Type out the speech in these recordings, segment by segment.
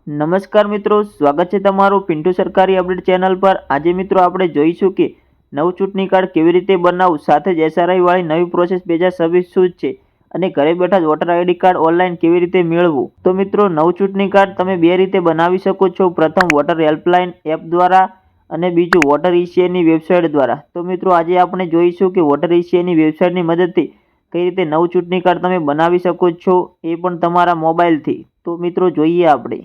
નમસ્કાર મિત્રો, સ્વાગત છે તમારું પિન્ટુ સરકારી અપડેટ ચેનલ પર। આજે મિત્રો આપણે જોઈશું કે નવું ચૂંટણી કાર્ડ કેવી રીતે બનાવવું, સાથે જ એસઆરઆઈ વાળી નવી પ્રોસેસ 2026 શું છે અને ઘરે બેઠા જ વોટર આઈડી કાર્ડ ઓનલાઈન કેવી રીતે મેળવવું। તો મિત્રો, નવું ચૂંટણી કાર્ડ તમે બે રીતે બનાવી શકો છો। પ્રથમ વોટર હેલ્પલાઇન એપ દ્વારા અને બીજું વોટર ઈસીઆઈની વેબસાઇટ દ્વારા। તો મિત્રો, આજે આપણે જોઈશું કે વોટર ઈસીઆઈની વેબસાઇટની મદદથી કઈ રીતે નવું ચૂંટણી કાર્ડ તમે બનાવી શકો છો, એ પણ તમારા મોબાઈલથી। તો મિત્રો, જોઈએ આપણે।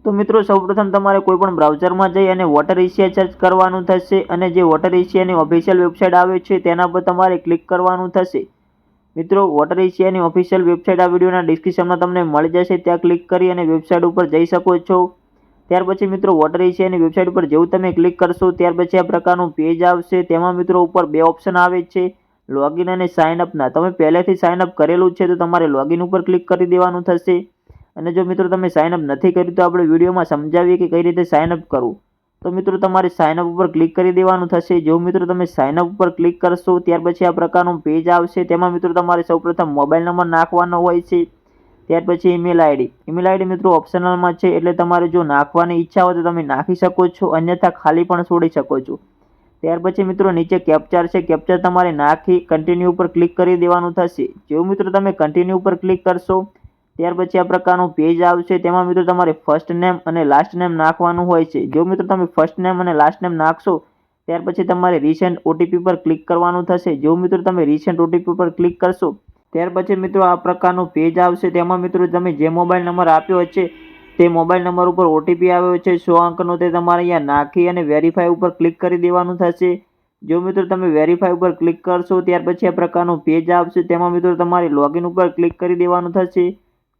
તો મિત્રો, સૌપ્રથમ તમારે કોઈ પણ બ્રાઉઝરમાં જઈ અને વોટર ઈસીઆઈ સર્ચ કરવાનું થશે અને જે વોટર ઈસીઆઈની ઓફિશિયલ વેબસાઇટ આવે છે તેના પર તમારે ક્લિક કરવાનું થશે। મિત્રો, વોટર ઈસીઆઈની ઓફિશિયલ વેબસાઇટ આ વિડીયોના ડિસ્ક્રિપ્શનમાં તમને મળી જશે, ત્યાં ક્લિક કરી અને વેબસાઇટ ઉપર જઈ શકો છો। ત્યાર પછી મિત્રો, વોટર ઈસીઆઈની વેબસાઇટ ઉપર જેવું તમે ક્લિક કરશો ત્યાર પછી આ પ્રકારનું પેજ આવશે। તેમાં મિત્રો ઉપર બે ઓપ્શન આવે છે, લોગિન અને સાઇન અપના। તમે પહેલેથી સાઇન અપ કરેલું છે તો તમારે લોગિન ઉપર ક્લિક કરી દેવાનું થશે। અને જો મિત્રો તમે સાઇન અપ નથી કર્યું તો આપણે વિડીયોમાં સમજાવીએ કે કઈ રીતે સાઇન અપ કરવું। તો મિત્રો, તમારે સાઇન અપ ઉપર ક્લિક કરી દેવાનું થશે। જો મિત્રો તમે સાઇન અપ ઉપર ક્લિક કરશો ત્યાર પછી આ પ્રકારનું પેજ આવશે। તેમાં મિત્રો તમારે સૌપ્રથમ મોબાઈલ નંબર નાખવાનો હોય છે, ત્યાર પછી ઈમેલ આઈડી મિત્રો ઓપ્શનલમાં છે, એટલે તમારે જો નાખવાની ઈચ્છા હોય તો તમે નાખી શકો છો, અન્યથા ખાલી પણ છોડી શકો છો। ત્યાર પછી મિત્રો નીચે કેપ્ચર છે, કેપ્ચર તમારે નાખી કન્ટિન્યુ ઉપર ક્લિક કરી દેવાનું થશે। જો મિત્રો તમે કન્ટિન્યુ ઉપર ક્લિક કરશો ત્યાર પછી આ પ્રકારનું પેજ આવશે। તેમાં મિત્રો તમારે ફર્સ્ટ નેમ અને લાસ્ટ નેમ નાખવાનું હોય છે। જો મિત્રો તમે ફર્સ્ટ નેમ અને લાસ્ટ નેમ નાખશો ત્યાર પછી તમારે રિસેન્ટ ઓટીપી પર ક્લિક કરવાનું થશે। જો મિત્રો તમે રિસેન્ટ ઓટીપી પર ક્લિક કરશો ત્યાર પછી મિત્રો આ પ્રકારનું પેજ આવશે। તેમાં મિત્રો તમે જે મોબાઈલ નંબર આપ્યો છે તે મોબાઈલ નંબર ઉપર ઓટીપી આવ્યો છે 100 અંકનો, તે તમારે અહીંયા નાખી અને વેરીફાઈ ઉપર ક્લિક કરી દેવાનું થશે। જો મિત્રો તમે વેરીફાઈ ઉપર ક્લિક કરશો ત્યાર પછી આ પ્રકારનું પેજ આવશે। તેમાં મિત્રો તમારે લોગિન ઉપર ક્લિક કરી દેવાનું થશે।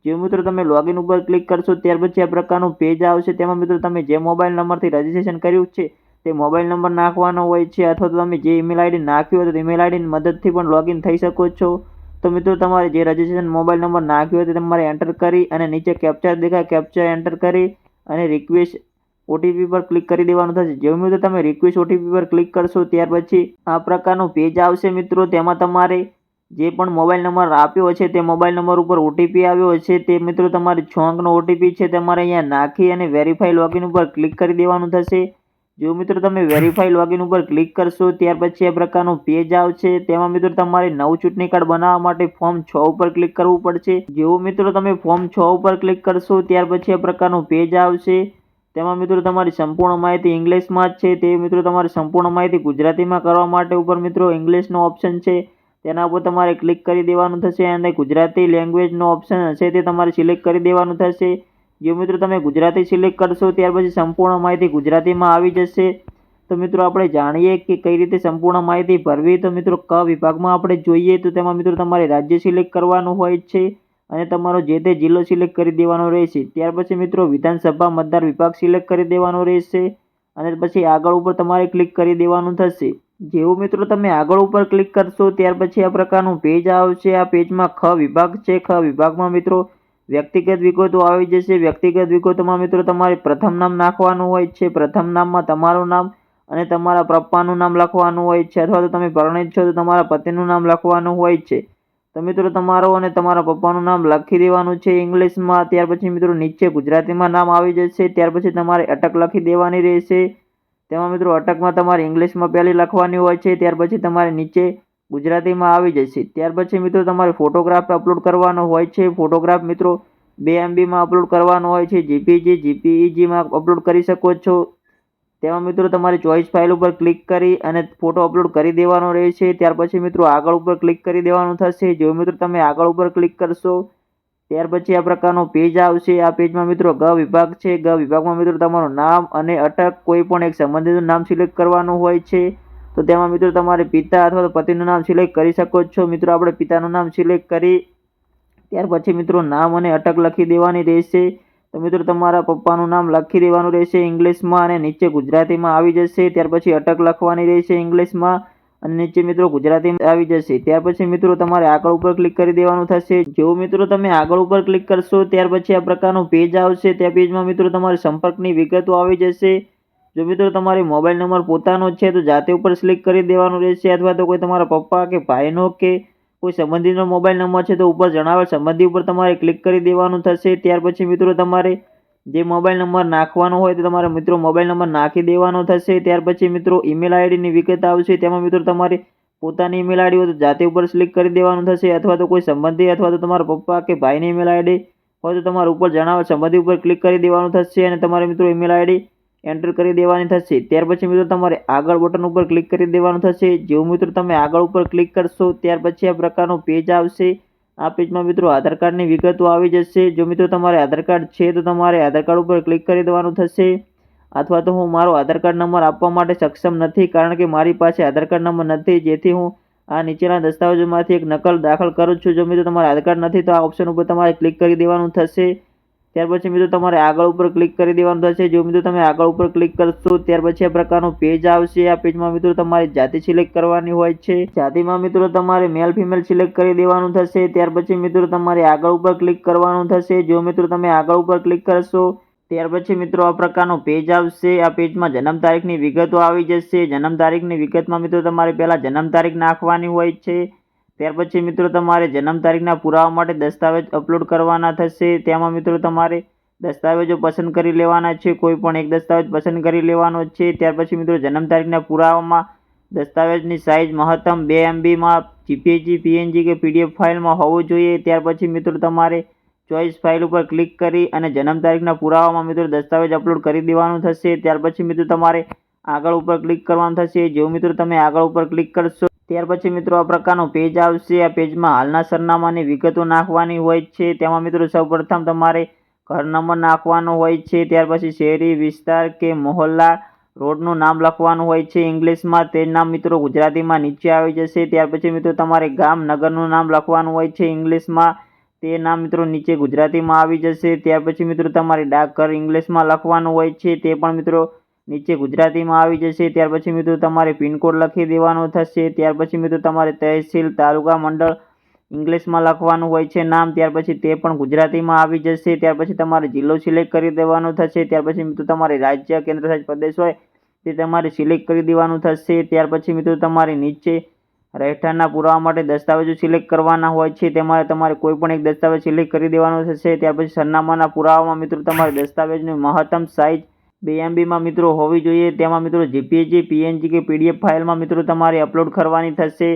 જો મિત્રો તમે લોગિન ઉપર ક્લિક કરશો ત્યાર પછી આ પ્રકારનું પેજ આવશે। તેમાં મિત્રો તમે જે મોબાઈલ નંબરથી રજીસ્ટ્રેશન કર્યું છે તે મોબાઈલ નંબર નાખવાનો હોય છે, અથવા તો તમે જે ઈમેલ આઈડી નાખ્યું હોય તો ઈમેલ આઈડીની મદદથી પણ લોગિન થઈ શકો છો। તો મિત્રો તમારે જે રજીસ્ટ્રેશન મોબાઈલ નંબર નાખ્યો હોય તે તમારે એન્ટર કરી અને નીચે કેપ્ચર દેખાય, કેપ્ચર એન્ટર કરી અને રિક્વેસ્ટ ઓટીપી પર ક્લિક કરી દેવાનું થશે। જો મિત્રો તમે રિક્વેસ્ટ ઓટીપી પર ક્લિક કરશો ત્યાર પછી આ પ્રકારનું પેજ આવશે। મિત્રો તેમાં તમારે જે પણ મોબાઈલ નંબર આપ્યો છે તે મોબાઈલ નંબર ઉપર ઓટીપી આવ્યો છે તે મિત્રો તમારે 6 અંકનો ઓટીપી છે, તમારે અહીંયા નાખી અને વેરીફાઈ લોગિન ઉપર ક્લિક કરી દેવાનું થશે। જો મિત્રો તમે વેરીફાઈ લોગિન ઉપર ક્લિક કરશો ત્યાર પછી આ પ્રકારનું પેજ આવશે। તેમાં મિત્રો તમારે નવું ચૂંટણી કાર્ડ બનાવવા માટે ફોર્મ 6 ઉપર ક્લિક કરવું પડશે। જેવું મિત્રો તમે ફોર્મ 6 ઉપર ક્લિક કરશો ત્યાર પછી આ પ્રકારનું પેજ આવશે। તેમાં મિત્રો તમારી સંપૂર્ણ માહિતી ઇંગ્લિશમાં જ છે, તે મિત્રો તમારે સંપૂર્ણ માહિતી ગુજરાતીમાં કરવા માટે ઉપર મિત્રો ઇંગ્લિશનો ઓપ્શન છે તેના ઉપર તમારે ક્લિક કરી દેવાનું થશે અને ગુજરાતી લેંગ્વેજનો ઓપ્શન હશે તે તમારે સિલેક્ટ કરી દેવાનું થશે। જો મિત્રો તમે ગુજરાતી સિલેક્ટ કરશો ત્યાર પછી સંપૂર્ણ માહિતી ગુજરાતીમાં આવી જશે। તો મિત્રો આપણે જાણીએ કે કઈ રીતે સંપૂર્ણ માહિતી ભરવી। તો મિત્રો ક વિભાગમાં આપણે જોઈએ તો તેમાં મિત્રો તમારે રાજ્ય સિલેક્ટ કરવાનું હોય છે અને તમારો જે તે જિલ્લો સિલેક્ટ કરી દેવાનો રહેશે। ત્યાર પછી મિત્રો વિધાનસભા મતદાર વિભાગ સિલેક્ટ કરી દેવાનો રહેશે અને પછી આગળ ઉપર તમારે ક્લિક કરી દેવાનું થશે। જેવું મિત્રો તમે આગળ ઉપર ક્લિક કરશો ત્યાર પછી આ પ્રકારનું પેજ આવશે। આ પેજમાં ખ વિભાગ છે, ખ વિભાગમાં મિત્રો વ્યક્તિગત વિગતો આવી જશે। વ્યક્તિગત વિગતોમાં મિત્રો તમારે પ્રથમ નામ નાખવાનું હોય છે, પ્રથમ નામમાં તમારું નામ અને તમારા પપ્પાનું નામ લખવાનું હોય છે, અથવા તો તમે પરણિત છો તો તમારા પતિનું નામ લખવાનું હોય છે। તો મિત્રો તમારો અને તમારા પપ્પાનું નામ લખી દેવાનું છે ઇંગ્લિશમાં। ત્યાર પછી મિત્રો નીચે ગુજરાતીમાં નામ આવી જશે, ત્યાર પછી તમારે અટક લખી દેવાની રહેશે। તેમાં મિત્રો અટકમાં તમારે ઇંગ્લિશમાં પહેલી લખવાની હોય છે, ત્યાર પછી તમારે નીચે ગુજરાતીમાં આવી જશે। ત્યાર પછી મિત્રો તમારે ફોટોગ્રાફ અપલોડ કરવાનો હોય છે। ફોટોગ્રાફ મિત્રો 2 MBમાં અપલોડ કરવાનો હોય છે, જીપીજી જીપીઈજીમાં અપલોડ કરી શકો છો। તેમાં મિત્રો તમારે ચોઈસ ફાઇલ ઉપર ક્લિક કરી અને ફોટો અપલોડ કરી દેવાનો રહેશે। ત્યાર પછી મિત્રો આગળ ઉપર ક્લિક કરી દેવાનું થશે। જો મિત્રો તમે આગળ ઉપર ક્લિક કરશો ત્યાર પછી આ પ્રકારનો પેજ આવશે। આ પેજમાં મિત્રો ગ વિભાગ છે, ગ વિભાગમાં મિત્રો તમારું નામ અને અટક કોઈ પણ એક સંબંધિતનું નામ સિલેક્ટ કરવાનું હોય છે। તો તેમાં મિત્રો તમારે પિતા અથવા તો પતિનું નામ સિલેક્ટ કરી શકો છો। મિત્રો આપણે પિતાનું નામ સિલેક્ટ કરી ત્યાર પછી મિત્રો નામ અને અટક લખી દેવાની રહેશે। તો મિત્રો તમારા પપ્પાનું નામ લખી દેવાનું રહેશે ઇંગ્લિશમાં અને નીચે ગુજરાતીમાં આવી જશે। ત્યાર પછી અટક લખવાની રહેશે ઇંગ્લિશમાં અને નીચે મિત્રો ગુજરાતીમાં આવી જશે। ત્યાર પછી મિત્રો તમારે આગળ ઉપર ક્લિક કરી દેવાનું થશે। જો મિત્રો તમે આગળ ઉપર ક્લિક કરશો ત્યાર પછી આ પ્રકારનું પેજ આવશે। તે પેજમાં મિત્રો તમારી સંપર્કની વિગતો આવી જશે। જો મિત્રો તમારે મોબાઈલ નંબર પોતાનો છે તો જાતે ઉપર સિલેક્ટ કરી દેવાનું રહેશે, અથવા તો કોઈ તમારા પપ્પા કે ભાઈનો કે કોઈ સંબંધીનો મોબાઈલ નંબર છે તો ઉપર જણાવેલ સંબંધી ઉપર તમારે ક્લિક કરી દેવાનું થશે। ત્યાર પછી મિત્રો તમારે જે મોબાઈલ નંબર નાખવાનો હોય તો તમારે મિત્રો મોબાઈલ નંબર નાખી દેવાનો થશે। ત્યાર પછી મિત્રો ઈમેલ આઈડીની વિગત આવશે, તેમાં મિત્રો તમારે પોતાની ઈમેલ આઈડી હોય તો જાતે ઉપર ક્લિક કરી દેવાનું થશે, અથવા તો કોઈ સંબંધી અથવા તો તમારા પપ્પા કે ભાઈની ઈમેલ આઈડી હોય તો તમારે ઉપર જણાવેલ સંબંધી ઉપર ક્લિક કરી દેવાનું થશે અને તમારે મિત્રો ઈમેલ આઈડી એન્ટર કરી દેવાની થશે। ત્યાર પછી મિત્રો તમારે આગળ બટન ઉપર ક્લિક કરી દેવાનું થશે। જેવું મિત્રો તમે આગળ ઉપર ક્લિક કરશો ત્યાર પછી આ પ્રકારનું પેજ આવશે। આ પેજમાં મિત્રો આધાર કાર્ડની વિગતો આવી જશે। જો મિત્રો તમારે આધાર કાર્ડ છે તો તમારે આધાર કાર્ડ ઉપર ક્લિક કરી દેવાનું થશે, અથવા તો હું મારો આધાર કાર્ડ નંબર આપવા માટે સક્ષમ નથી કારણ કે મારી પાસે આધાર કાર્ડ નંબર નથી, જેથી હું આ નીચેના દસ્તાવેજોમાંથી એક નકલ દાખલ કરું છું। જો મિત્રો તમારે આધાર કાર્ડ નથી તો આ ઓપ્શન ઉપર તમારે ક્લિક કરી દેવાનું થશે। ત્યાર પછી મિત્રો તમારે આગળ ઉપર ક્લિક કરી દેવાનું થશે। જો મિત્રો તમે આગળ ઉપર ક્લિક કરશો ત્યાર પછી આ પ્રકારનું પેજ આવશે। આ પેજમાં મિત્રો તમારે જાતિ સિલેક્ટ કરવાની હોય છે। જાતિમાં મિત્રો તમારે મેલ ફિમેલ સિલેક્ટ કરી દેવાનું થશે। ત્યાર પછી મિત્રો તમારે આગળ ઉપર ક્લિક કરવાનું થશે। જો મિત્રો તમે આગળ ઉપર ક્લિક કરશો ત્યાર પછી મિત્રો આ પ્રકારનો પેજ આવશે। આ પેજમાં જન્મ તારીખની વિગતો આવી જશે। જન્મ તારીખની વિગતમાં મિત્રો તમારે પહેલા જન્મ તારીખ નાખવાની હોય છે। ત્યાર પછી મિત્રો તમારે જન્મ તારીખના પુરાવા માટે દસ્તાવેજ અપલોડ કરવાના થશે। તેમાં મિત્રો તમારે દસ્તાવેજો પસંદ કરી લેવાના છે, કોઈ પણ એક દસ્તાવેજ પસંદ કરી લેવાનો છે। ત્યાર પછી મિત્રો જન્મ તારીખના પુરાવામાં દસ્તાવેજની સાઇઝ મહત્તમ 2 MBમાં JPG, PNG કે PDF ફાઇલમાં હોવું જોઈએ। ત્યાર પછી મિત્રો તમારે ચોઈસ ફાઇલ ઉપર ક્લિક કરી અને જન્મ તારીખના પુરાવામાં મિત્રો દસ્તાવેજ અપલોડ કરી દેવાનું થશે। ત્યાર પછી મિત્રો તમારે આગળ ઉપર ક્લિક કરવાનું થશે। જેવું મિત્રો તમે આગળ ઉપર ક્લિક કરશો ત્યાર પછી મિત્રો આ પ્રકારનો પેજ આવશે। આ પેજમાં હાલના સરનામાની વિગતો નાખવાની હોય છે। તેમાં મિત્રો સૌપ્રથમ તમારે ઘર નંબર નાખવાનો હોય છે, ત્યાર પછી શહેરી વિસ્તાર કે મોહલ્લા રોડનું નામ લખવાનું હોય છે ઇંગ્લિશમાં, તે નામ મિત્રો ગુજરાતીમાં નીચે આવી જશે। ત્યાર પછી મિત્રો તમારે ગામ નગરનું નામ લખવાનું હોય છે ઇંગ્લિશમાં, તે નામ મિત્રો નીચે ગુજરાતીમાં આવી જશે। ત્યાર પછી મિત્રો તમારે ડાકઘર ઇંગ્લિશમાં લખવાનું હોય છે, તે પણ મિત્રો નીચે ગુજરાતીમાં આવી જશે। ત્યાર પછી મિત્રો તમારે પિનકોડ લખી દેવાનો થશે। ત્યાર પછી મિત્રો તમારે તહેસીલ, તાલુકા, મંડળ ઇંગ્લિશમાં લખવાનું હોય છે નામ, ત્યાર પછી તે પણ ગુજરાતીમાં આવી જશે। ત્યાર પછી તમારે જિલ્લો સિલેક્ટ કરી દેવાનો થશે। ત્યાર પછી મિત્રો તમારે રાજ્ય, કેન્દ્રશાસિત પ્રદેશ હોય તે તમારે સિલેક્ટ કરી દેવાનું થશે। ત્યાર પછી મિત્રો તમારે નીચે રહેઠાણના પુરાવા માટે દસ્તાવેજો સિલેક્ટ કરવાના હોય છે, તેમાં તમારે કોઈ પણ એક દસ્તાવેજ સિલેક્ટ કરી દેવાનો થશે। ત્યાર પછી સરનામાના પુરાવામાં મિત્રો તમારે દસ્તાવેજની મહત્તમ સાઇઝ 2 MBમાં મિત્રો હોવી જોઈએ, તેમાં મિત્રો JPG, PNG કે PDF ફાઇલમાં મિત્રો તમારે અપલોડ કરવાની થશે।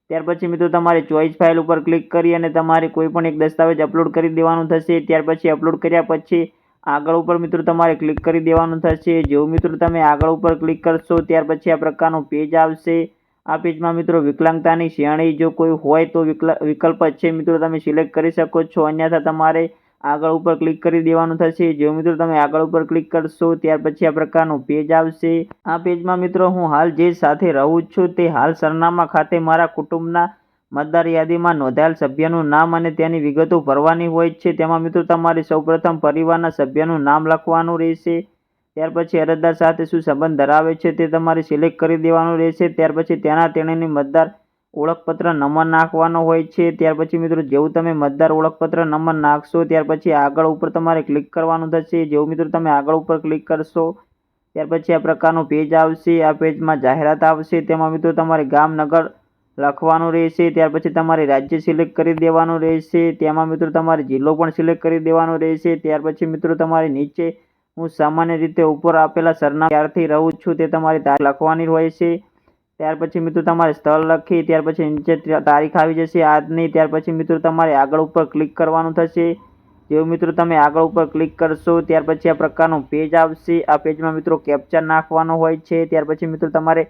ત્યાર પછી મિત્રો તમારે ચોઈસ ફાઇલ ઉપર ક્લિક કરી અને તમારે કોઈ પણ એક દસ્તાવેજ અપલોડ કરી દેવાનું થશે। ત્યાર પછી અપલોડ કર્યા પછી આગળ ઉપર મિત્રો તમારે ક્લિક કરી દેવાનું થશે। જેવું મિત્રો તમે આગળ ઉપર ક્લિક કરશો ત્યાર પછી આ પ્રકારનું પેજ આવશે। આ પેજમાં મિત્રો વિકલાંગતાની શ્રેણી જો કોઈ હોય તો વિકલ્પ છે મિત્રો તમે સિલેક્ટ કરી શકો છો, અન્યથા તમારે આગળ ઉપર ક્લિક કરી દેવાનું થશે। જો મિત્રો તમે આગળ ઉપર ક્લિક કરશો ત્યાર પછી આ પ્રકારનું પેજ આવશે। આ પેજમાં મિત્રો હું હાલ જે સાથે રહું છું તે હાલ સરનામા ખાતે મારા કુટુંબના મતદાર યાદીમાં નોંધાયેલ સભ્યનું નામ અને તેની વિગતો ભરવાની હોય છે। તેમાં મિત્રો તમારે સૌપ્રથમ પરિવારના સભ્યનું નામ લખવાનું રહેશે। ત્યાર પછી અરજદાર સાથે શું સંબંધ ધરાવે છે તે તમારે સિલેક્ટ કરી દેવાનું રહેશે। ત્યાર પછી તેણીની મતદાર ઓળખપત્ર નંબર નાખવાનો હોય છે। ત્યાર પછી મિત્રો જેવું તમે મતદાર ઓળખપત્ર નંબર નાખશો ત્યાર પછી આગળ ઉપર તમારે ક્લિક કરવાનું થશે। જેવું મિત્રો તમે આગળ ઉપર ક્લિક કરશો ત્યાર પછી આ પ્રકારનું પેજ આવશે। આ પેજમાં જાહેરાત આવશે, તેમાં મિત્રો તમારે ગામ નગર લખવાનું રહેશે। ત્યાર પછી તમારે રાજ્ય સિલેક્ટ કરી દેવાનું રહેશે, તેમાં મિત્રો તમારે જિલ્લો પણ સિલેક્ટ કરી દેવાનો રહેશે। ત્યાર પછી મિત્રો તમારે નીચે હું સામાન્ય રીતે ઉપર આપેલા સરનામા ક્યારથી રહું છું તે તમારી તારીખ લખવાની હોય છે। ત્યાર પછી મિત્રો તમારે સ્થળ લખી ત્યાર પછી નીચે તારીખ આવી જશે આજની। ત્યાર પછી મિત્રો તમારે આગળ ઉપર ક્લિક કરવાનું થશે। જેવું મિત્રો તમે આગળ ઉપર ક્લિક કરશો ત્યાર પછી આ પ્રકારનું પેજ આવશે। આ પેજમાં મિત્રો કેપ્ચર નાખવાનો હોય છે। ત્યાર પછી મિત્રો તમારે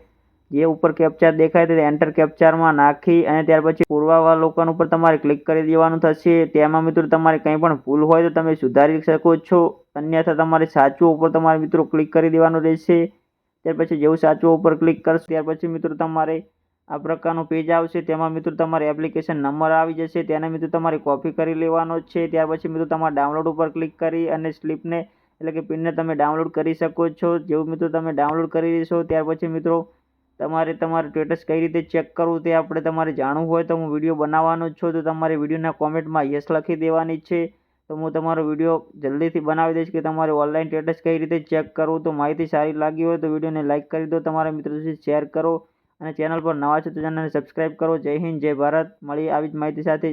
જે ઉપર કેપ્ચર દેખાય તે એન્ટર કેપ્ચરમાં નાખી અને ત્યાર પછી પૂર્વાવલોકન ઉપર તમારે ક્લિક કરી દેવાનું થશે। તેમાં મિત્રો તમારે કંઈ પણ ભૂલ હોય તો તમે સુધારી શકો છો, અન્યથા તમારે સાચું ઉપર તમારે મિત્રો ક્લિક કરી દેવાનું રહેશે। ત્યાર પછી જેવું સાચું ઉપર ક્લિક કરશો ત્યાર પછી મિત્રો તમારે આ પ્રકારનું પેજ આવશે। તેમાં મિત્રો તમારે એપ્લિકેશન નંબર આવી જશે, તેને મિત્રો તમારે કોપી કરી લેવાનો છે। ત્યાર પછી મિત્રો તમારે ડાઉનલોડ ઉપર ક્લિક કરી અને સ્લીપને એટલે કે પિનને તમે ડાઉનલોડ કરી શકો છો। જેવું મિત્રો તમે ડાઉનલોડ કરી દેશો ત્યાર પછી મિત્રો તમારે તમારું સ્ટેટસ કઈ રીતે ચેક કરવું તે આપણે તમારે જાણવું હોય તો હું વિડીયો બનાવવાનો છું, તો તમારે વિડીયોના કોમેન્ટમાં યસ લખી દેવાની છે, તો હું તમારો વિડીયો જલ્દીથી બનાવી દઈશ કે તમારે ઓનલાઈન સ્ટેટસ કઈ રીતે ચેક કરવું। તો માહિતી સારી લાગી હોય તો વિડીયોને લાઇક કરી દો, તમારા મિત્રો સુધી શેર કરો અને ચેનલ પર નવા છો તો ચેનલને સબસ્ક્રાઈબ કરો. જય હિન્દ, જય ભારત. મળીએ આવી જ માહિતી સાથે.